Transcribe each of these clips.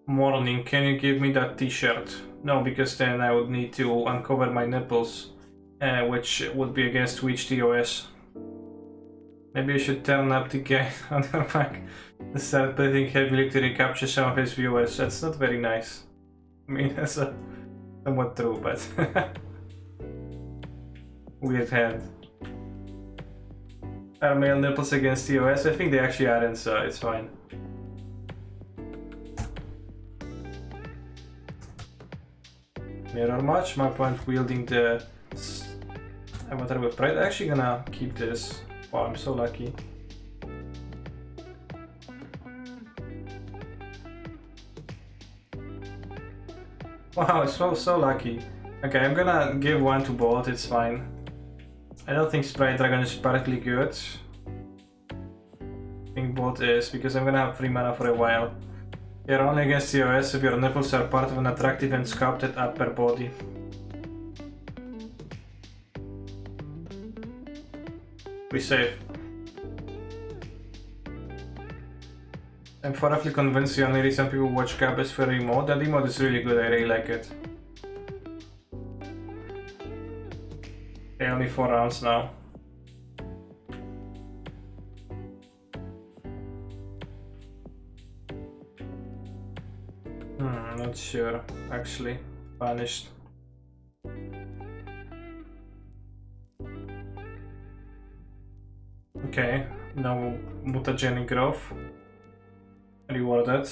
Morning, can you give me that t-shirt? No, because then I would need to uncover my nipples, which would be against Twitch TOS. Maybe you should turn up the gain on your mic and start breathing heavily to recapture some of his viewers. That's not very nice. I mean, that's somewhat true, but weird hand. Are male nipples against TOS? I think they actually aren't, so it's fine. Mirror match, my point wielding the avatar with pride. I'm actually gonna keep this. Wow, I'm so lucky. Wow, so lucky. Okay, I'm gonna give one to Bolt, it's fine. I don't think Sprite Dragon is particularly good. I think Bolt is, because I'm gonna have 3 mana for a while. You're only against TOS if your nipples are part of an attractive and sculpted upper body. We save. I'm thoroughly convinced the only reason people watch Cap is for remote. That emote is really good, I really like it. Okay, only 4 rounds now. Not sure, actually. Vanished. Okay, no mutagenic growth. Rewarded.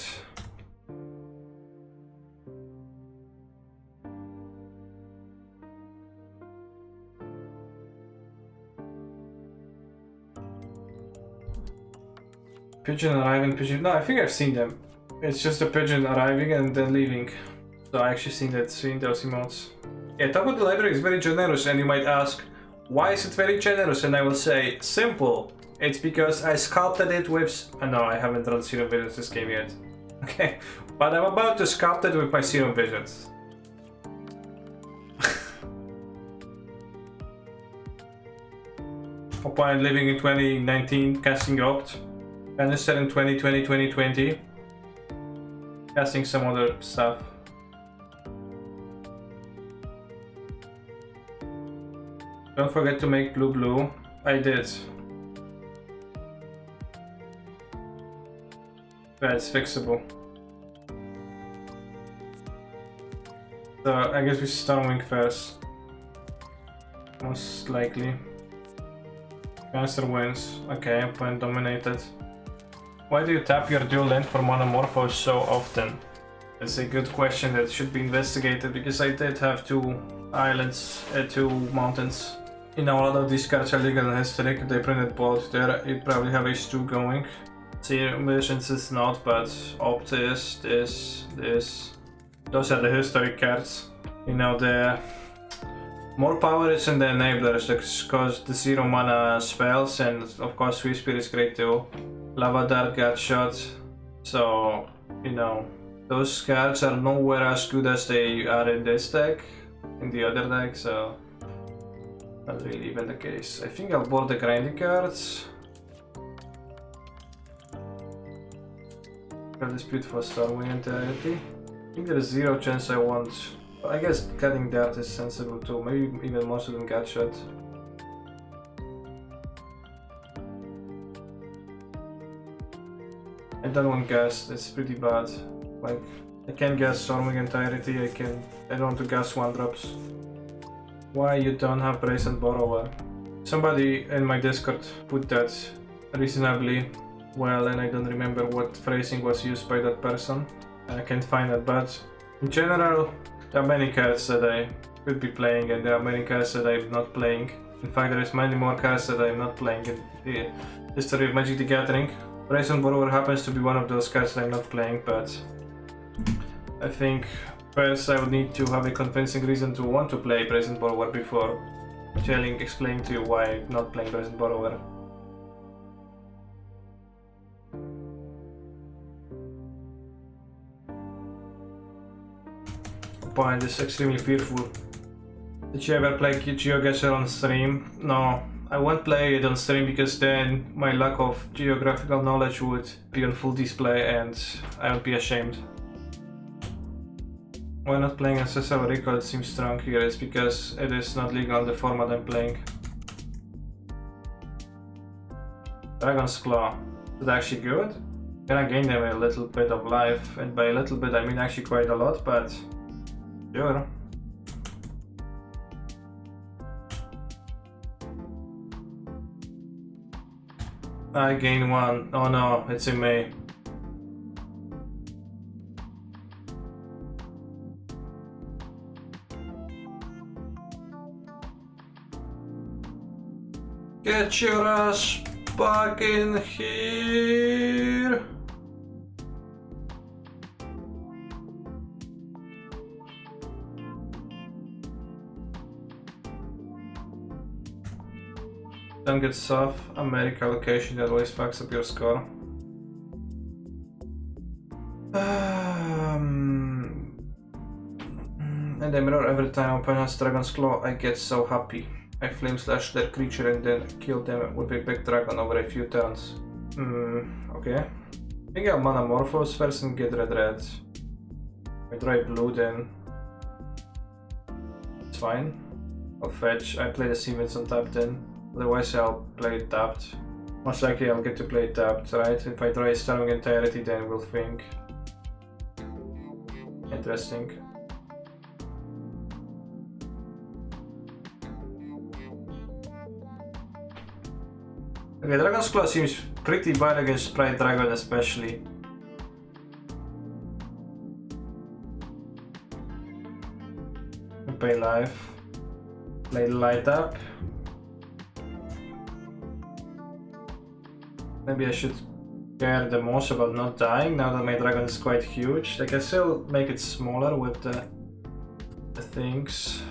Pigeon arriving, pigeon. No, I think I've seen them. It's just a pigeon arriving and then leaving. So I actually seen those emotes. Yeah, top of the library is very generous, and you might ask, why is it very generous? And I will say, simple. It's because I sculpted it with... no, I haven't run Serum Visions this game yet. Okay, but I'm about to sculpt it with my Serum Visions. Opponent living in 2019, casting Opt. Kanister in 2020. Casting some other stuff. Don't forget to make blue. I did. That's fixable. So I guess we Stormwing first. Most likely. Kanister wins. Okay, opponent dominated. Why do you tap your dual land for Monomorphos so often? It's a good question that should be investigated, because I did have 2 islands, 2 mountains. You know, a lot of these cards are legal and historic. If they printed both there, you'd probably have H2 going. Serum Visions is not, but Opt is, this. Those are the historic cards. You know, the more power is in the enablers, because the 0 mana spells, and of course Swiftspear is great too. Lava Dart got shot, so you know, those cards are nowhere as good as they are in this deck, in the other deck, so not really even the case. I think I'll board the grindy cards. Got Dispute for Stormwing entirety. I think there is 0 chance I want. I guess cutting Dart is sensible too, maybe even most of them got shot. I don't want gas, it's pretty bad. Like, I can't gas Stormwing entirety, I don't want to gas 1-drops. Why you don't have Brazen Borrower? Somebody in my Discord put that reasonably well, and I don't remember what phrasing was used by that person. I can't find it, but in general, there are many cards that I could be playing, and there are many cards that I'm not playing. In fact, there is many more cards that I'm not playing in the history of Magic the Gathering. Brazen Borrower happens to be one of those cards that I'm not playing, but I think first I would need to have a convincing reason to want to play Brazen Borrower before explaining to you why I'm not playing Brazen Borrower. Opponent is extremely fearful. Did you ever play GeoGuessr on stream? No, I won't play it on stream because then my lack of geographical knowledge would be on full display and I would be ashamed. Why not playing SSL Recall? It seems strong here. It's because it is not legal in the format I'm playing. Dragon's Claw. Is it actually good? Gonna gain them a little bit of life, and by a little bit I mean actually quite a lot, but sure. I gain 1. Oh no, it's in May. Get your ass back in here! Don't get South America location, that always fucks up your score. And I mirror every time opponent's Dragon's Claw, I get so happy. I flame slash their creature and then kill them with a big dragon over a few turns. Okay. I think I'll mana Morphos first and get red. I draw blue then. It's fine. I'll fetch. I play the Siemens on tap then. Otherwise I'll play it tapped. Most likely I'll get to play it tapped, right? If I draw a Storming Entirety then we'll think. Interesting. Okay, Dragon's Claw seems pretty bad against Sprite Dragon especially. Pay life. Play light up. Maybe I should care the most about not dying now that my dragon is quite huge. I can still make it smaller with the things.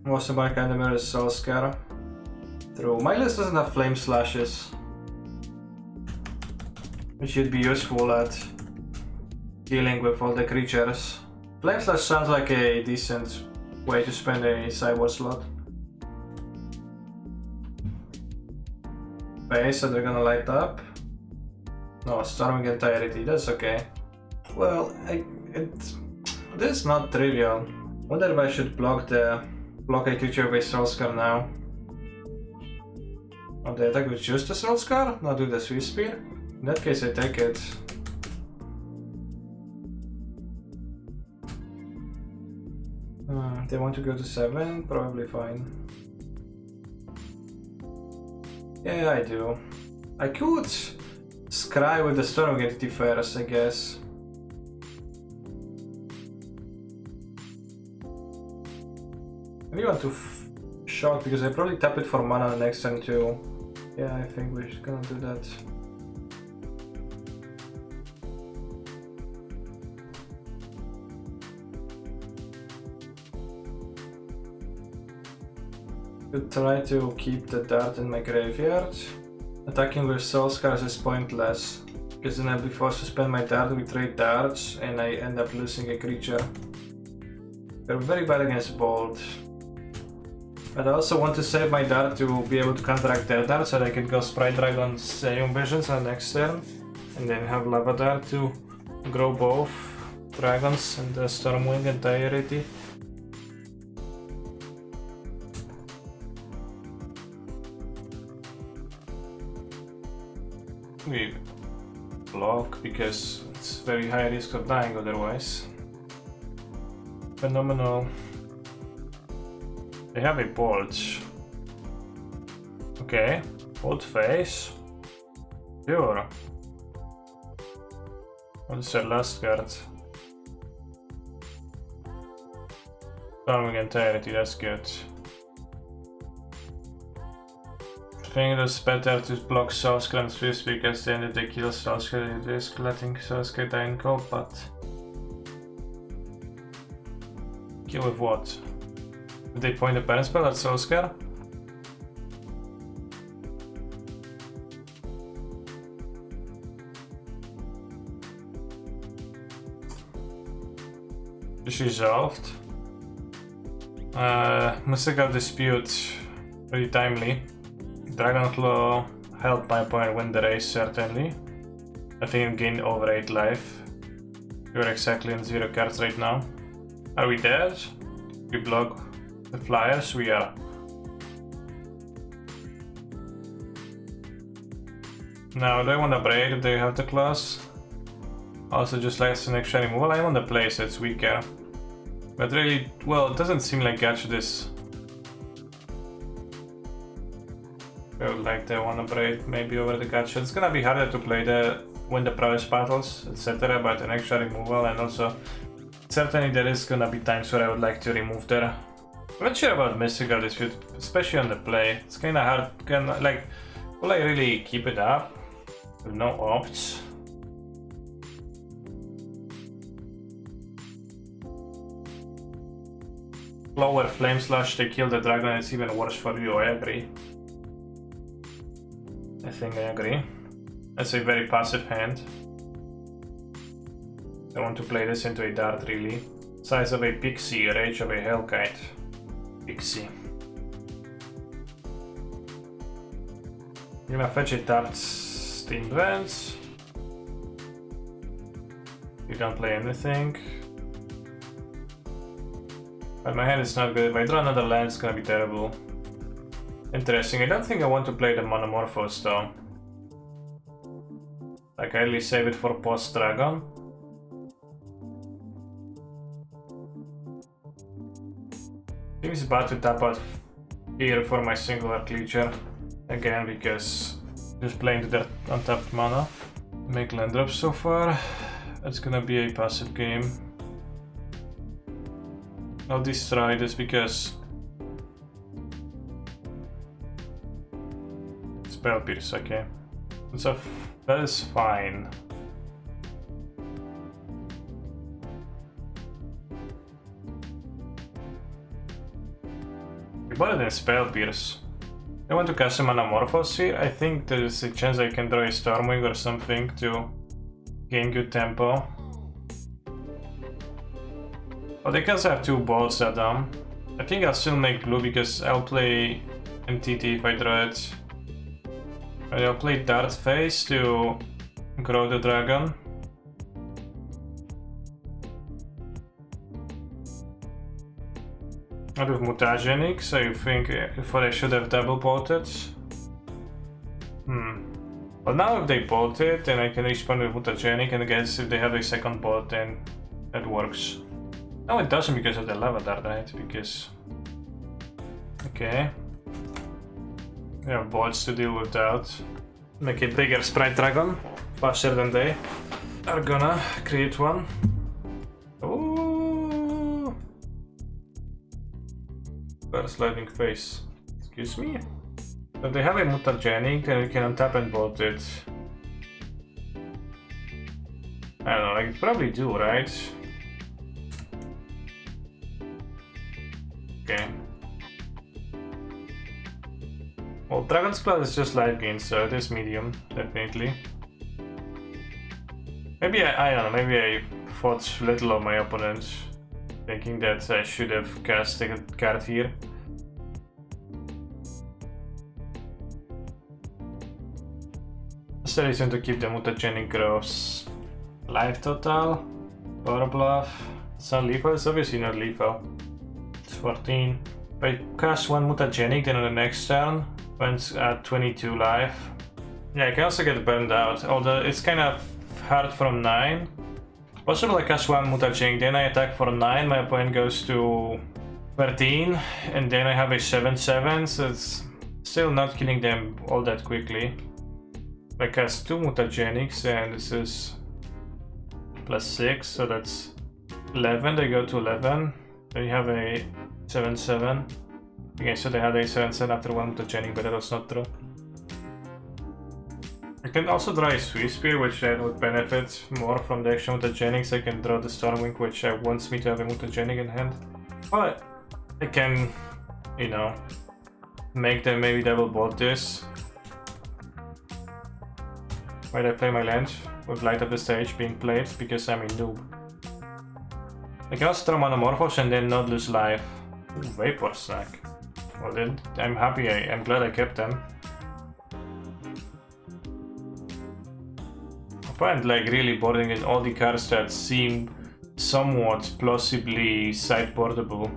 Most of my kind of mirror is Soul Scare. True. My list doesn't have Flame Slashes, which should be useful at dealing with all the creatures. Flame Slash sounds like a decent way to spend a sideboard slot. Okay, so they're gonna light up. No, Storming Entirety, that's okay. Well, this is not trivial. Wonder if I should block a creature with a Soul Scar now. Oh, the attack with just a Soul Scar? Not do the Swiftspear? In that case I take it. They want to go to 7? Probably fine. Yeah, I do. I could scry with the Storming Entity first, I guess. I really want to shock because I probably tap it for mana the next turn too. Yeah, I think we're gonna do that. Could try to keep the dart in my graveyard. Attacking with Soul Scars is pointless, because then I'll be forced to spend my dart with 3 darts and I end up losing a creature. They're very bad against Bolt. But I also want to save my dart to be able to counteract their dart so that I can go Sprite Dragon Seiyun Visions on next turn. And then have Lava Dart to grow both dragons and the Stormwing Entirety. We block because it's very high risk of dying otherwise. Phenomenal. They have a Bulge. Okay, Bolt face. Sure. What's their last card? Storming Entirety, that's good. I think it's better to block Soulscare and Swiftspear because then if they kill Soulscare, it is letting Soulscare die in cold, but kill with what? Did they point a pen spell at Soulscare? Is resolved. Mystical Dispute, pretty timely. Dragon Claw helped my opponent win the race, certainly. I think I'm gaining over 8 life. We're exactly on 0 cards right now. Are we dead? We block the flyers? We are. Now, do I want to braid if they have the class? Also, just less an extra removal. I want to play, so it's weaker. But really, well, it doesn't seem like Gacha this. I would like the one braid maybe over the Gacha. It's gonna be harder to play win the prowess battles, etc. But an extra removal, and also certainly there is gonna be times where I would like to remove there. I'm not sure about Mystical Dispute, especially on the play. It's kinda hard. Like, will I really keep it up with no opts? Lower Flame Slash, they kill the dragon, it's even worse for you, I agree. I think I agree. That's a very passive hand. I want to play this into a dart, really. Size of a pixie, rage of a hellkite. Pixie. I'm gonna fetch a dart Steam Vents. You don't play anything. But my hand is not good. If I draw another land, it's gonna be terrible. Interesting. I don't think I want to play the Monomorphos though. Like, I really save it for post-dragon. Seems bad to tap out here for my singular creature. Again, because just playing to that untapped mana. Make land drops so far. It's gonna be a passive game. I'll destroy this because Spell Pierce, okay. So that is fine. We bought it in Spell Pierce. I want to cast a Monomorphos here. I think there is a chance I can draw a Stormwing or something to gain good tempo. But I can have 2 bolts at them. I think I'll still make blue because I'll play MTT if I draw it. And I'll play Dart Face to grow the dragon. Out of Mutagenic, so you think what I should have double bolted? Well, now if they bolt it, then I can respond with Mutagenic, and I guess if they have a second bolt, then that works. No, it doesn't because of the lava dart, right? Because... okay. We have bolts to deal with that. Make a bigger sprite dragon, faster than they are gonna create one. Ooh! First lightning face. Excuse me? If they have a Mutagenic, then we can untap and bolt it. I don't know, like it probably do, right? Okay. Well, Dragon's Claw is just life gain, so it is medium, definitely. Maybe I don't know, maybe I fought little of my opponent, thinking that I should have cast a card here. That's the reason to keep the Mutagenic gross. Life total, power bluff. It's not lethal, it's obviously not lethal. It's 14. If I cast 1 Mutagenic, then on the next turn, when it's at 22 life. Yeah, I can also get burned out, although it's kind of hard from 9. Possible I cast 1 Mutagenic, then I attack for 9, my opponent goes to 13, and then I have a 7/7, so it's still not killing them all that quickly. I cast 2 Mutagenics, and this is +6, so that's 11, they go to 11. Then you have a 7/7. Okay, so they had a 7/7 after 1 Mutagenic, but that was not true. I can also draw a Swiftspear, which I would benefit more from the extra Mutagenics. I can draw the Stormwing, which wants me to have a Mutagenic in hand. But I can, you know, make them maybe double bolt this. Why did I play my land with Light Up the Stage being played? Because I'm a noob. I can also draw Monomorphos and then not lose life. Ooh, Vapor Sack. Well then, I'm happy, I'm glad I kept them. find like really boarding in all the cards that seem somewhat plausibly side portable.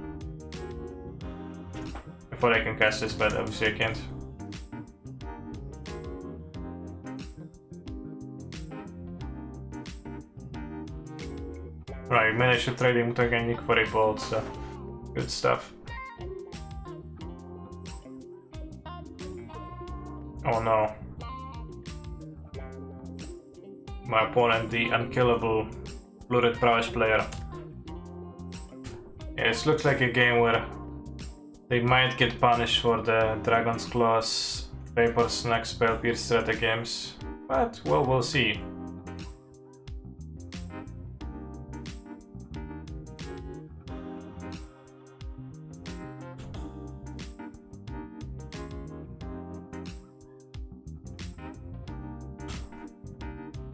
I thought I can cast this, but obviously I can't. Right, managed to trade him Mutagenic for a bolt, so good stuff. Oh no. My opponent, the unkillable UR Prowess player. Yeah, this looks like a game where they might get punished for the Dragon's Claws, Vapor Snack, Spell Pierce stratagems, but well, we'll see.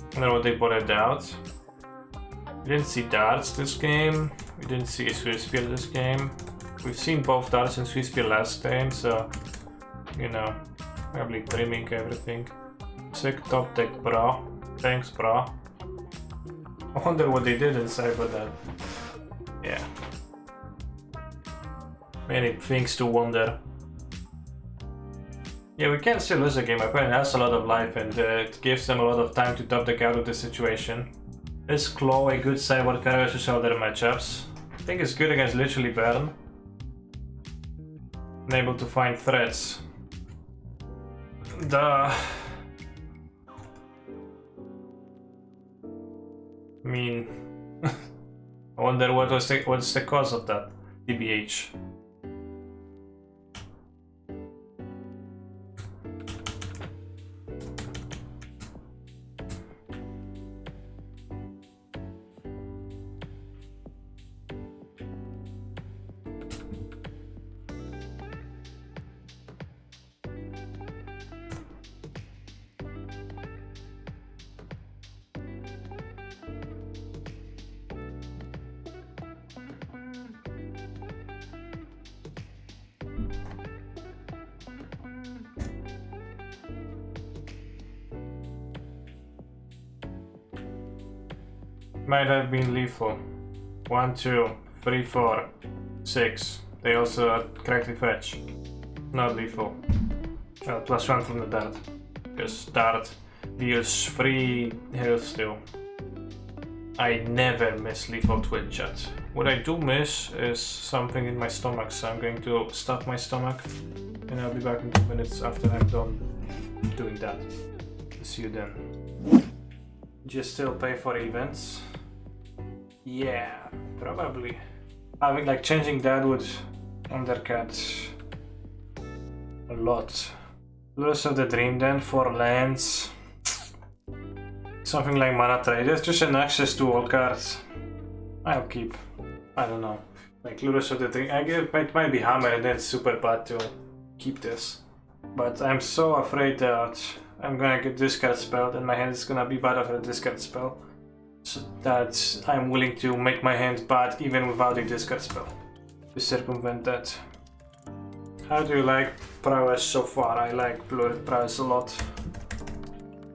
I don't know what they brought out. We didn't see darts this game. We didn't see a Swiftspear this game. We've seen both darts and Swiftspear last game, so you know, probably trimming everything. Sick top deck, bro. Thanks, bro. I wonder what they did inside with that. Yeah. Many things to wonder. Yeah, we can still lose a game. My opponent has a lot of life and it gives them a lot of time to top deck out of the situation. Is Claw a good sideboard carry versus other matchups? I think it's good against literally Burn. Unable to find threats. Duh. I mean, I wonder what's the cause of that, TBH. Might have been lethal. 1, 2, 3, 4, 6. They also correctly fetch. Not lethal. Well, +1 from the dart. Because dart deals 3 health still. I never miss lethal twin chat. What I do miss is something in my stomach, so I'm going to stuff my stomach and I'll be back in 2 minutes after I'm done doing that. See you then. Just still pay for events? Yeah, probably. I mean, like changing that would undercut a lot. Lures of the Dream Den, 4 lands. Something like Mana Traders, just an access to all cards. I'll keep. I don't know. Like Lures of the Dream. I guess it might be Hammer and then it's super bad to keep this. But I'm so afraid that I'm gonna get discard spelled and my hand is gonna be bad after a discard spell. So that I'm willing to make my hand bad even without a discard spell to circumvent that. How do you like Prowess so far? I like UR Prowess a lot.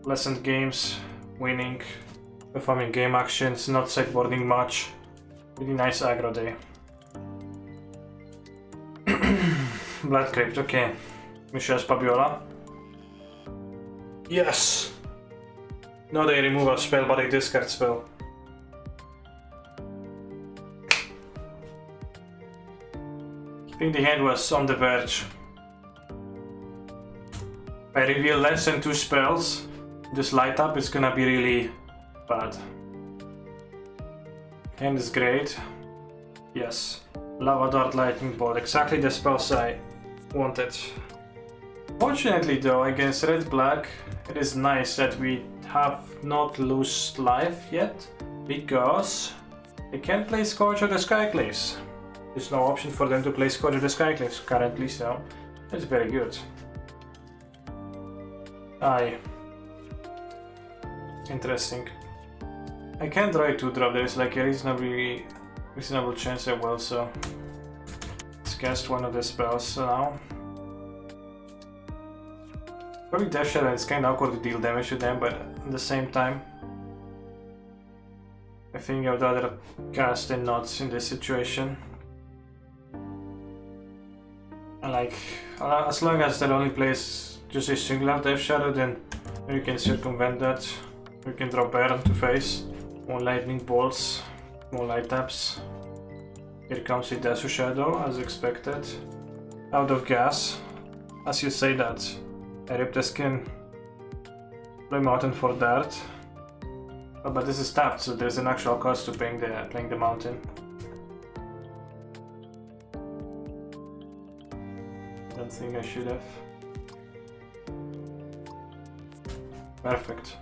Pleasant games, winning, performing game actions, not sideboarding much. Really nice aggro day. Blood Crypt, okay. Misha's Babiola. Yes! Not a removal spell, but a discard spell. I think the hand was on the verge. If I reveal less than 2 spells, this light up is gonna be really bad. Hand is great. Yes. Lava Dart Lightning Bolt, exactly the spells I wanted. Fortunately though, against red-black, it is nice that we have not lost life yet, because they can't play Scourge of the Skyclaves. There's no option for them to play Scourge of the Skyclaves currently, so that's very good. Aye. Interesting. I can try to drop, there is like a reasonable chance I will, so let's cast one of the spells now. Probably Death Shadow, it's kinda awkward to deal damage to them, but at the same time, think I would rather cast than not in this situation. And like, as long as that only plays just a singular Death Shadow, then you can circumvent that. You can draw Baron to face. More lightning bolts, more light taps. Here comes a Death Shadow, as expected. Out of gas. As you say that, I rip the skin. Play Mountain for Dart. Oh, but this is tapped, so there's an actual cost to playing the Mountain. Don't think I should have. Perfect.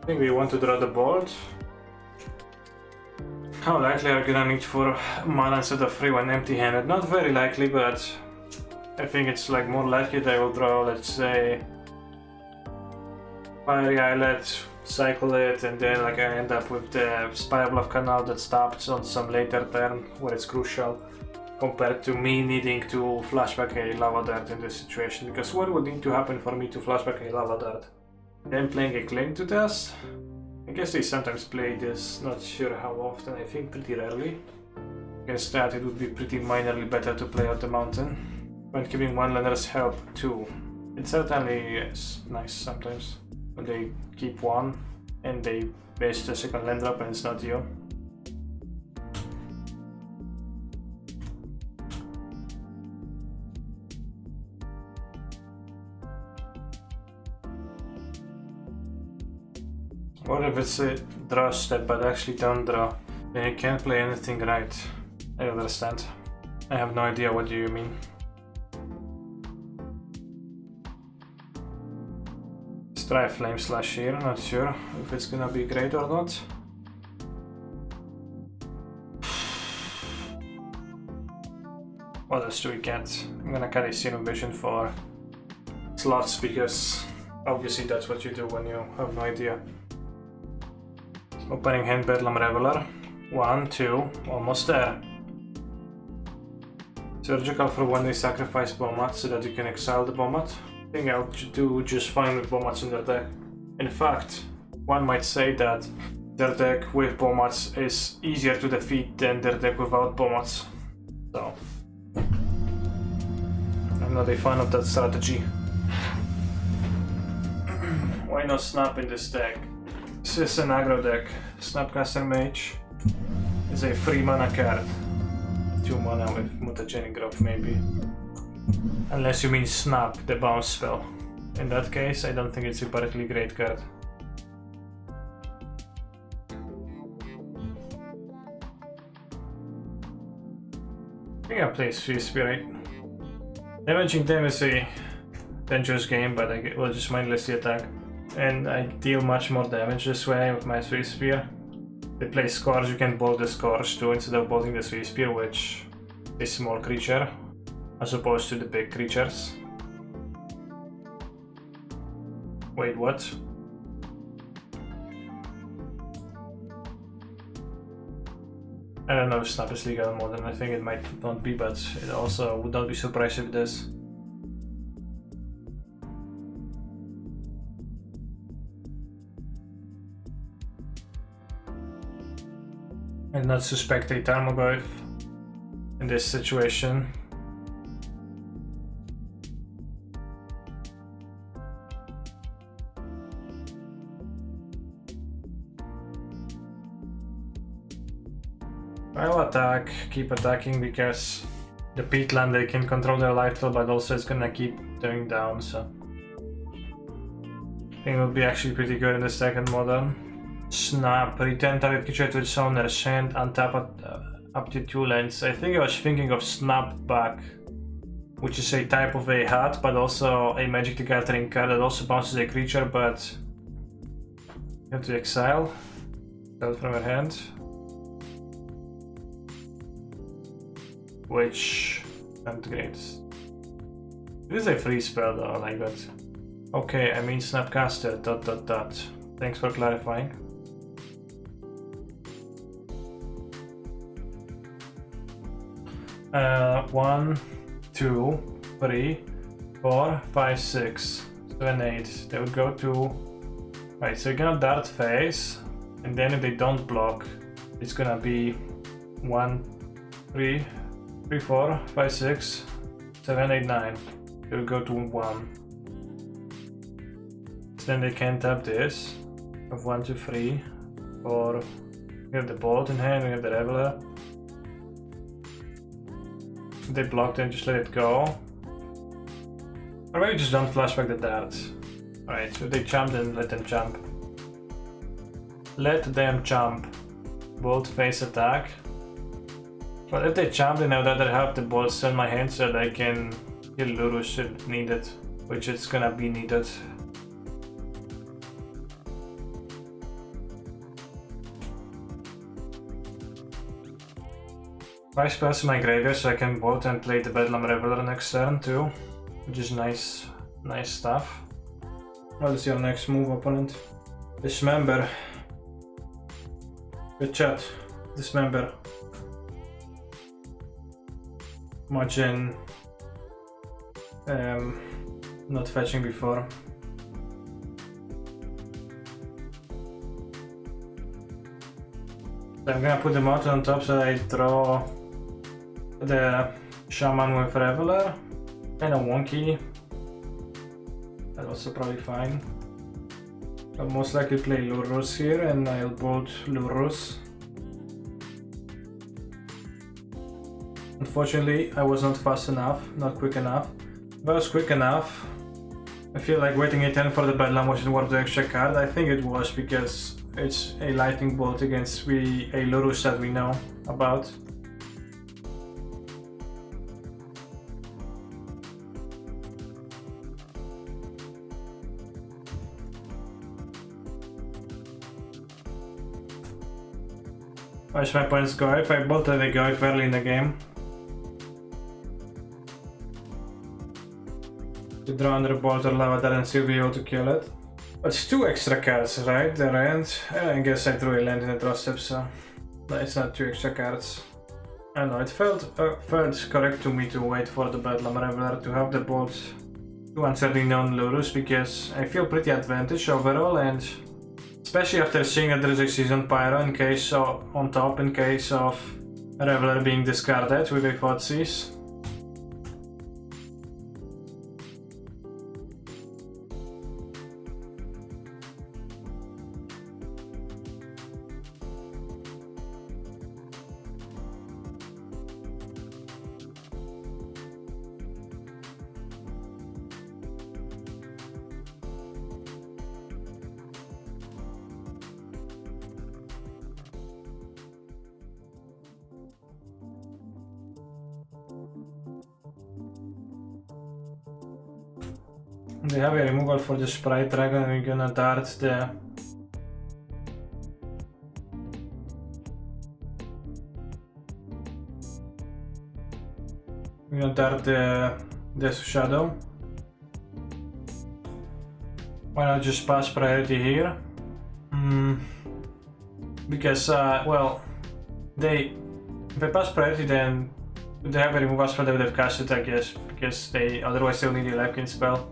I think we want to draw the board. How likely are you gonna need 4 mana instead of 3 when empty-handed? Not very likely, but I think it's like more likely that I will draw, let's say, Fiery Islet, cycle it, and then like I end up with the Spirebluff Canal that stops on some later turn where it's crucial, compared to me needing to flashback a Lava Dart in this situation. Because what would need to happen for me to flashback a Lava Dart? Then playing a Claim to Test? I guess they sometimes play this, not sure how often, I think pretty rarely. Against that it would be pretty minorly better to play out the Mountain. When keeping one lander's help too. It certainly is nice sometimes. When they keep one and they base the second land drop and it's not you. What if it's a draw step but actually don't draw? Then you can't play anything right. I understand. I have no idea what you mean. Let's try Flame Slash here, not sure if it's gonna be great or not. What else do we get? I'm gonna carry Serum Vision for slots because obviously that's what you do when you have no idea. Opening hand, Bedlam Reveler. 1, 2, almost there. Surgical for when they sacrifice Bomat so that you can exile the Bomat. I think I'll do just fine with Bomats in their deck. In fact, one might say that their deck with Bomats is easier to defeat than their deck without Bomats. So, I'm not a fan of that strategy. Why not Snap in this deck? This is an aggro deck. Snapcaster Mage is a 3 mana card. 2 mana with Mutagenic Growth maybe. Unless you mean Snap, the bounce spell. In that case, I don't think it's a particularly great card. I think I play Swiftspear. Damaging them is a dangerous game, but I will just mindlessly attack. And I deal much more damage this way with my Swiftspear. They play Scourge, you can bolt the Scourge too instead of bolting the Swiftspear, which is a small creature, as opposed to the big creatures. Wait, what? I don't know if Snap is legal in Modern, I think it might not be, but it also would not be surprised if it is. And not suspect a Tarmogoyf in this situation. I'll attack, keep attacking because the peatland they can control their life total, but also it's gonna keep going down, so I think it will be actually pretty good in the second Modern. Snap, return target creature to its owner's hand, untap up to 2 lands. I think I was thinking of Snap Back, which is a type of a hat, but also a Magic the Gathering card that also bounces a creature, but you have to exile it from your hand. Which not great. It is a free spell though, I like that. Okay, I mean Snapcaster, ... Thanks for clarifying. Uh, 1, 2, 3, 4, 5, 6. 7, 8. They would go to... Right, so you're gonna dart face, and then if they don't block, it's gonna be 1, 3, 3, 4, 5, 6, 7, 8, 9. They would go to 1. So then they can tap this of 1, 2, 3, or we have the bolt in hand, we have the Reveler. If they block, then just let it go. Or maybe just don't flashback the darts. Alright, so if they jump, then let them jump. Let them jump. Bolt face attack. But if they jump, then I would rather have the bolt still in my hand so that I can kill Lurus if needed, which is gonna be needed. I spells in my graveyard so I can bolt and play the Bedlam Reveler next turn too, which is nice stuff. What is your next move, opponent? Dismember. Good chat. Dismember. Imagine not fetching before. So I'm gonna put the mountain on top so that I draw the Shaman with Reveler. Kinda wonky. That was probably fine. I'll most likely play Lurus here and I'll bolt Lurus. Unfortunately, I was not fast enough, not quick enough. If I was quick enough, I feel like waiting a turn for the Bedlam wasn't worth the extra card. I think it was because it's a lightning bolt against a Lurus that we know about. Why should my points go? If I bolted the guy early in the game. To draw under bolt or lava and still be able to kill it. But it's 2 extra cards, right? The land. I guess I drew a land in the draw step, so it's not 2 extra cards. I don't know, it felt correct to me to wait for the Bedlam Reveler to have the bolt to answer the non-Lurus because I feel pretty advantage overall, and especially after seeing that there is a Season Pyro in case on top in case of Reveler being discarded with a Thoughtseize. They have a removal for the Sprite Dragon and we're gonna dart the... We're gonna dart the Shadow. Why not just pass priority here? Because, well, if I pass priority then they have a removal spell they would have cast it, I guess, because they otherwise still need a Lapkin spell.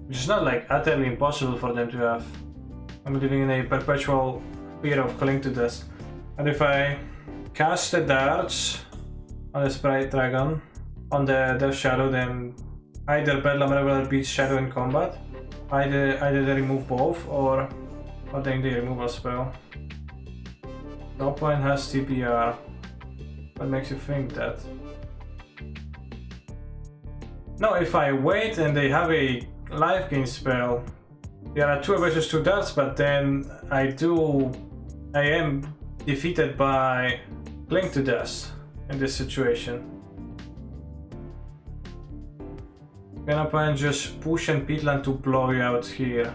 Which is not like utterly impossible for them to have. I'm living in a perpetual fear of Cling to Dust. And if I cast the darts on the Sprite Dragon, on the Death Shadow, then either Bedlam Reveler beats Shadow in combat, either they remove both, or then they remove a spell. The opponent has TPR. What makes you think that? No, if I wait and they have a life gain spell, there are 2 versus 2 darts, but then I am defeated by Cling to Dust in this situation. Can opponent just push and Peatland to blow you out here?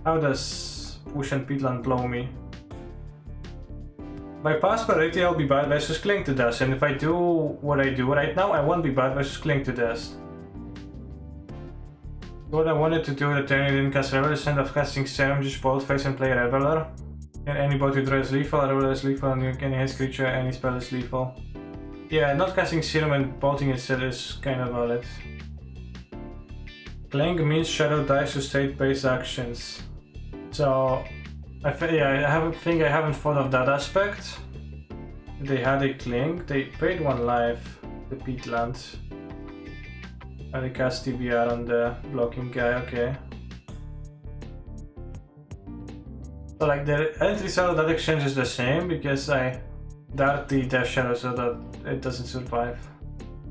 How does push and Peatland blow me? If I pass priority, I'll be bad versus Cling to Dust, and if I do what I do right now, I won't be bad versus Cling to Dust. What I wanted to do the turn I didn't cast Reveler, instead of casting Serum, just bolt face and play Reveler. And anybody who draws lethal, Reveler is lethal, and any his creature, any spell is lethal. Yeah, not casting Serum and bolting instead is kind of valid. Cling means shadow dies to state-based actions. So, I think I haven't thought of that aspect. They had a cling, they paid 1 life, the peatland. And they cast TBR on the blocking guy, okay. So like the entry cell of that exchange is the same because I dart the Death Shadow so that it doesn't survive.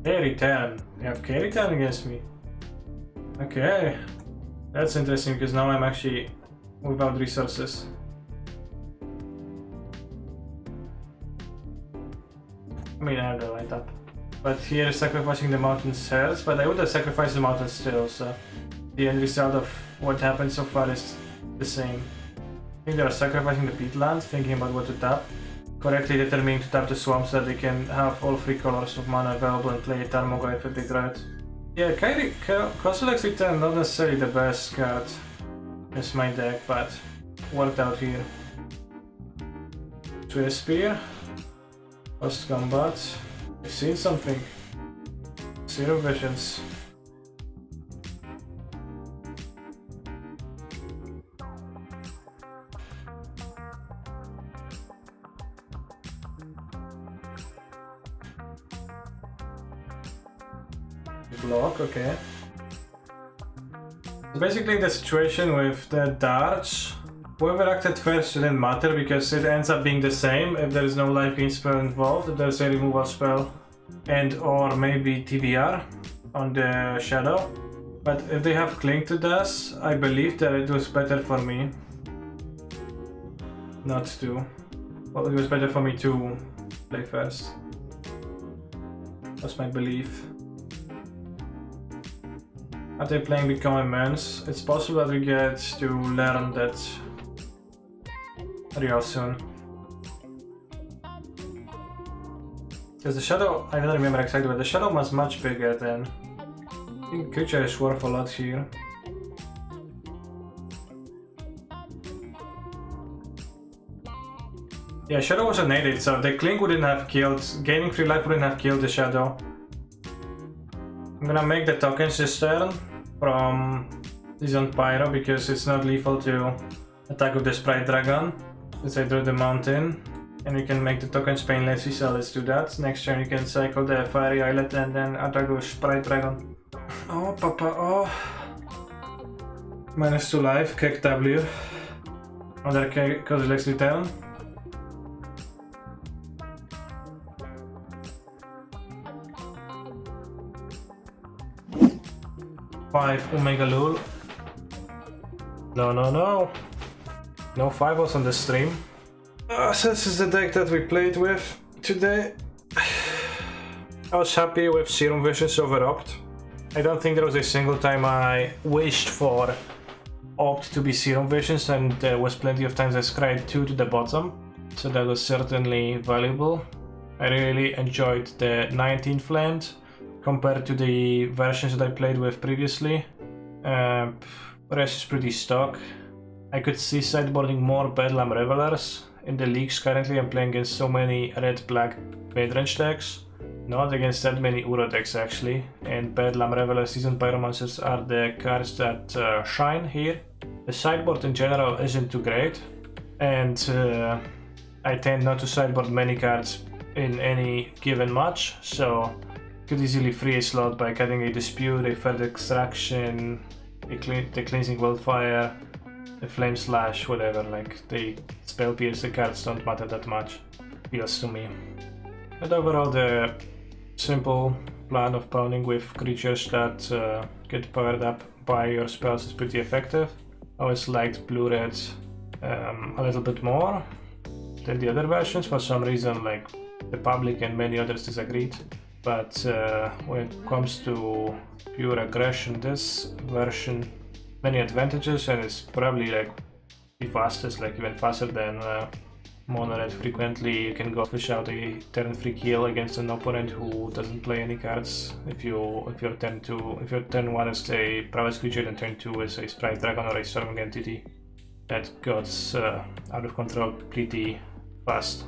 K-return. You have K-return against me. Okay. That's interesting because now I'm actually without resources. I mean, I have the light up. But here sacrificing the mountain cells, but I would have sacrificed the mountain still, so the end result of what happened so far is the same. I think they are sacrificing the peatland, thinking about what to tap, correctly determining to tap the swamp so that they can have all 3 colors of mana available and play a Tarmogoyf if they draw it. Yeah, Kozilek's Return not necessarily the best card in my deck, but worked out here. Swiftspear, Post Combat, I've seen something. Zero Visions. Block, okay. So basically the situation with the darts, whoever acted first shouldn't matter because it ends up being the same if there is no life gain spell involved, if there's a removal spell and or maybe TBR on the shadow. But if they have Cling to Death, I believe that it was better for me not to. Well, it was better for me to play first. That's my belief. After playing Become Immense, it's possible that we get to learn that real soon. Because the shadow, I don't remember exactly, but the shadow was much bigger than. I think creature is worth a lot here. Yeah, shadow was a native, so the Cling wouldn't have killed, gaining 3 life wouldn't have killed the shadow. I'm gonna make the tokens this turn from this on Pyro because it's not lethal to attack with the Sprite Dragon. Since I drew the mountain, and we can make the tokens painless, so let's do that. Next turn you can cycle the Fiery Islet and then attack with Sprite Dragon. Oh, papa, oh. -2 life, Kek W. Other Kozilek's Return. Omega Lul. No. No 5-0s on the stream. So this is the deck that we played with today. I was happy with Serum Visions over Opt. I don't think there was a single time I wished for Opt to be Serum Visions, and there was plenty of times I scried 2 to the bottom. So that was certainly valuable. I really enjoyed the 19th land compared to the versions that I played with previously. Rest is pretty stock. I could see sideboarding more Bedlam Revelers. In the leagues currently I'm playing against so many red-black midrange decks. Not against that many Uro decks actually. And Bedlam Revelers, Seasoned Pyromancers are the cards that shine here. The sideboard in general isn't too great. And I tend not to sideboard many cards in any given match. So could easily free a slot by cutting a Dispute, a Further Extraction, the Cleansing Wildfire, the Flame Slash, whatever. Like the Spell Pierce cards don't matter that much, feels to me. But overall the simple plan of pounding with creatures that get powered up by your spells is pretty effective. I always liked Blue-Red a little bit more than the other versions for some reason, like the public and many others disagreed. But when it comes to pure aggression, this version many advantages, and it's probably like the fastest, like even faster than Mono Red. Frequently you can go fish out a turn 3 kill against an opponent who doesn't play any cards. If your turn 1 is a Prowess creature and turn 2 is a Sprite Dragon or a Storming Entity, that got out of control pretty fast.